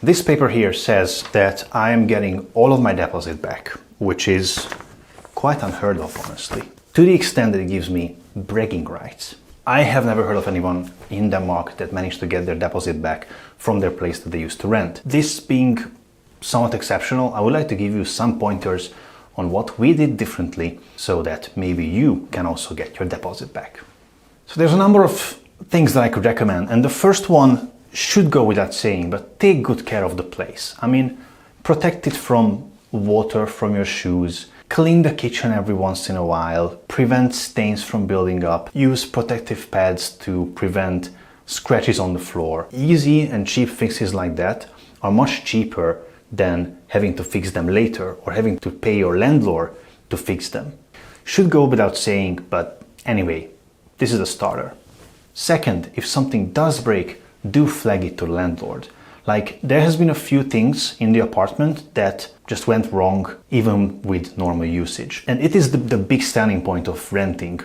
This paper here says that I am getting all of my deposit back, which is quite unheard of, honestly, to the extent that it gives me bragging rights. I have never heard of anyone in Denmark that managed to get their deposit back from their place that they used to rent. This being somewhat exceptional, I would like to give you some pointers on what we did differently so that maybe you can also get your deposit back. So there's a number of things that I could recommend, and the first one should go without saying, but take good care of the place. I mean, protect it from water from your shoes, clean the kitchen every once in a while, prevent stains from building up, use protective pads to prevent scratches on the floor. Easy and cheap fixes like that are much cheaper than having to fix them later or having to pay your landlord to fix them. Should go without saying, but anyway, this is a starter. Second, if something does break, do flag it to the landlord. Like, there has been a few things in the apartment that just went wrong even with normal usage. And it is the big standing point of renting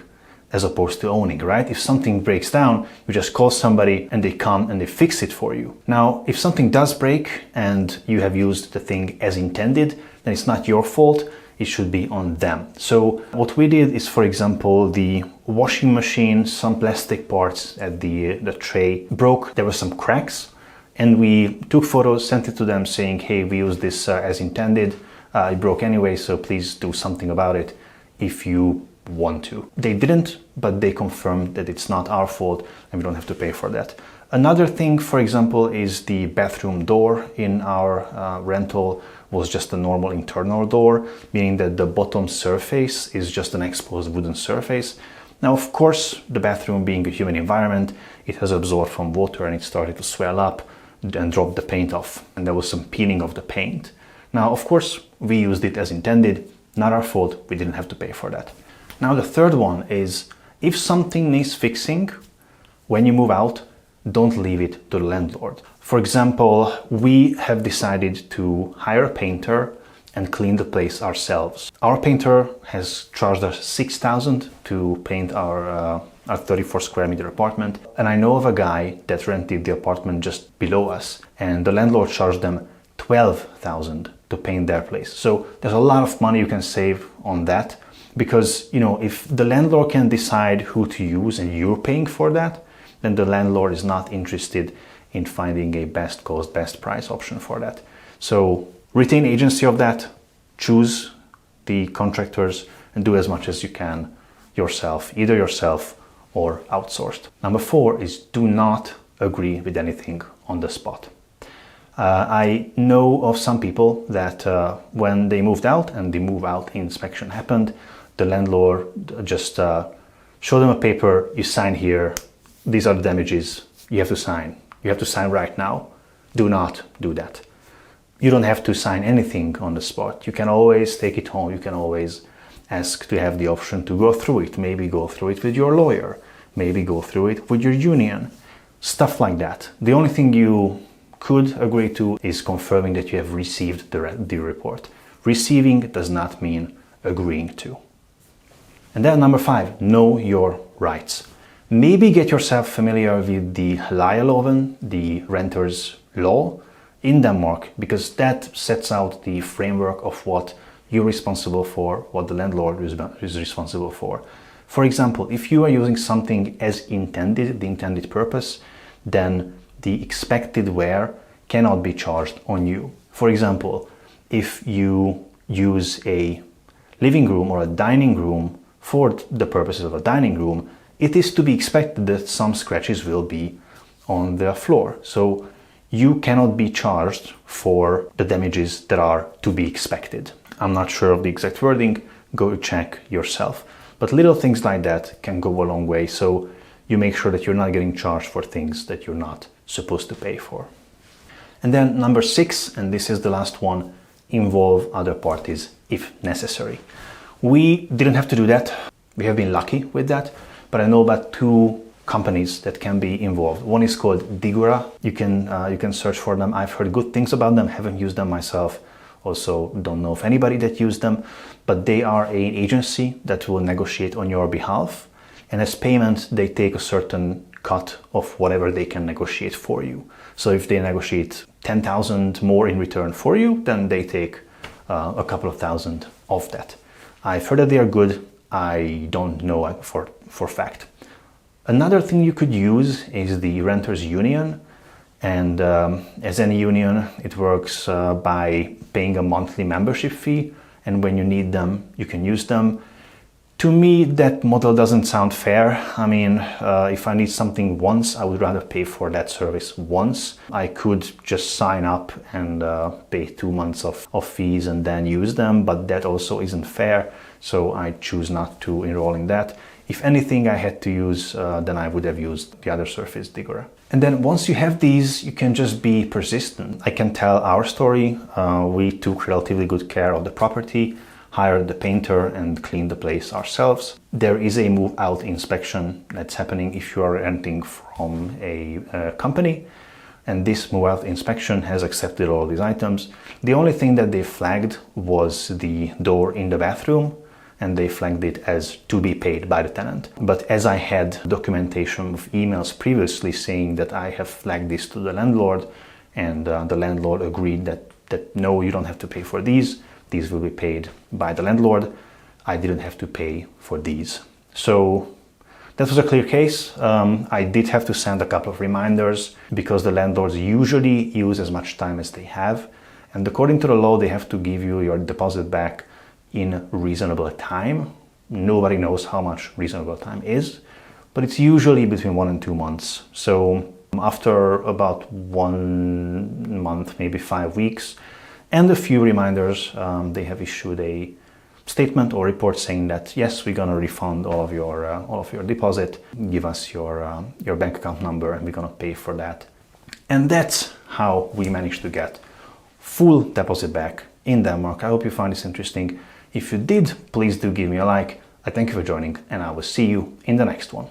as opposed to owning, right? If something breaks down, you just call somebody and they come and they fix it for you. Now, if something does break and you have used the thing as intended, then it's not your fault. It should be on them. So what we did is, for example, the washing machine, some plastic parts at the tray broke. There were some cracks. And we took photos, sent it to them saying, hey, we used this as intended. It broke anyway, so please do something about it if you want to. They didn't, but they confirmed that it's not our fault and we don't have to pay for that. Another thing, for example, is the bathroom door in our rental was just a normal internal door, meaning that the bottom surface is just an exposed wooden surface. Now, of course, the bathroom being a humid environment, it has absorbed from water and it started to swell up and drop the paint off, and there was some peeling of the paint. Now, of course, we used it as intended, not our fault, we didn't have to pay for that. Now, the third one is, if something needs fixing, when you move out, don't leave it to the landlord. For example, we have decided to hire a painter and clean the place ourselves. Our painter has charged us $6,000 to paint our 34 square meter apartment. And I know of a guy that rented the apartment just below us, and the landlord charged them $12,000 to paint their place. So there's a lot of money you can save on that, because, you know, if the landlord can decide who to use and you're paying for that, then the landlord is not interested in finding a best cost, best price option for that. So retain agency of that, choose the contractors, and do as much as you can yourself, either yourself or outsourced. Number 4 is, do not agree with anything on the spot. I know of some people that when they moved out and the move out inspection happened, the landlord just showed them a paper, you sign here, these are the damages, you have to sign. You have to sign right now. Do not do that. You don't have to sign anything on the spot. You can always take it home. You can always ask to have the option to go through it. Maybe go through it with your lawyer. Maybe go through it with your union. Stuff like that. The only thing you could agree to is confirming that you have received the report. Receiving does not mean agreeing to. And then number 5, know your rights. Maybe get yourself familiar with the lejeloven, the renter's law in Denmark, because that sets out the framework of what you're responsible for, what the landlord is responsible for. For example, if you are using something as intended, the intended purpose, then the expected wear cannot be charged on you. For example, if you use a living room or a dining room for the purposes of a dining room, it is to be expected that some scratches will be on the floor. So you cannot be charged for the damages that are to be expected. I'm not sure of the exact wording, go check yourself. But little things like that can go a long way, so you make sure that you're not getting charged for things that you're not supposed to pay for. And then number 6, and this is the last one, involve other parties if necessary. We didn't have to do that. We have been lucky with that. But I know about 2 companies that can be involved. One is called Digura. You can search for them. I've heard good things about them, haven't used them myself. Also don't know of anybody that used them, but they are an agency that will negotiate on your behalf. And as payment, they take a certain cut of whatever they can negotiate for you. So if they negotiate 10,000 more in return for you, then they take a couple of thousand of that. I've heard that they are good. I don't know for fact. Another thing you could use is the renters union. And as any union, it works by paying a monthly membership fee. And when you need them, you can use them. To me, that model doesn't sound fair. I mean, if I need something once, I would rather pay for that service once. I could just sign up and pay 2 months of fees and then use them, but that also isn't fair. So I choose not to enroll in that. If anything I had to use, then I would have used the other surface digger. And then once you have these, you can just be persistent. I can tell our story. We took relatively good care of the property, hired the painter and cleaned the place ourselves. There is a move out inspection that's happening if you are renting from a company. And this move out inspection has accepted all these items. The only thing that they flagged was the door in the bathroom, and they flagged it as to be paid by the tenant. But as I had documentation of emails previously saying that I have flagged this to the landlord, and the landlord agreed that no, you don't have to pay for these will be paid by the landlord, I didn't have to pay for these. So that was a clear case. I did have to send a couple of reminders because the landlords usually use as much time as they have. And according to the law, they have to give you your deposit back in reasonable time. Nobody knows how much reasonable time is, but it's usually between 1 and 2 months. So after about 1 month, maybe 5 weeks, and a few reminders, they have issued a statement or report saying that yes, we're gonna refund all of your deposit. Give us your bank account number, and we're gonna pay for that. And that's how we managed to get full deposit back in Denmark. I hope you find this interesting. If you did, please do give me a like. I thank you for joining, and I will see you in the next one.